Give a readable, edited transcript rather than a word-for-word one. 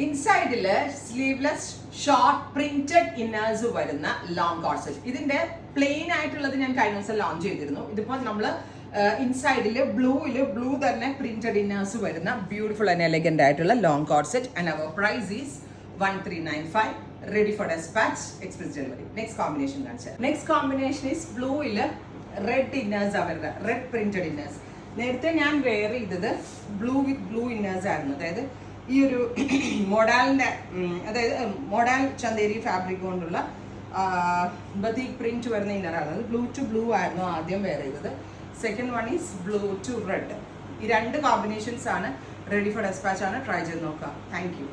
ഇൻസൈഡില് sleeveless short printed inners വരുന്ന long corset. ഇതിന്റെ plain ആയിട്ടുള്ളത് ഞാൻ കഴിഞ്ഞ ദിവസം ലോഞ്ച് ചെയ്തിരുന്നു. ഇതിപ്പോൾ നമ്മൾ ഇൻസൈഡില് ബ്ലൂ തന്നെ പ്രിന്റഡ് ഇന്നേഴ്സ് വരുന്ന ബ്യൂട്ടിഫുൾ ആൻഡ് എലഗന്റ് ആയിട്ടുള്ള long corset. And our price is 1395. Ready for despatch, express delivery. Next combination കാണിച്ചാൽ നെക്സ്റ്റ് കോമ്പിനേഷൻ ഈസ് ബ്ലൂയില് റെഡ് ഇന്നേഴ്സ് അവരുടെ റെഡ് പ്രിന്റഡ് ഇന്നേഴ്സ്. നേരത്തെ ഞാൻ വെയർ ചെയ്തത് ബ്ലൂ വിത്ത് ബ്ലൂ ഇന്നേഴ്സ് ആയിരുന്നു. അതായത് ഈ ഒരു മൊഡാലിന്റെ അതായത് മൊഡാൽ ചന്തേരി ഫാബ്രിക് കൊണ്ടുള്ള ബതീക് പ്രിന്റ് വരുന്ന ഇന്നറാണ്. അത് ബ്ലൂ ടു ബ്ലൂ ആയിരുന്നു ആദ്യം വെയർ ചെയ്തത്. Second one is blue to red. ഈ രണ്ട് കോമ്പിനേഷൻസ് ആണ്. റെഡി ഫോർ ഡെസ്പാച്ച് ആണ്. ട്രൈ ചെയ്ത് നോക്കാം. Thank U.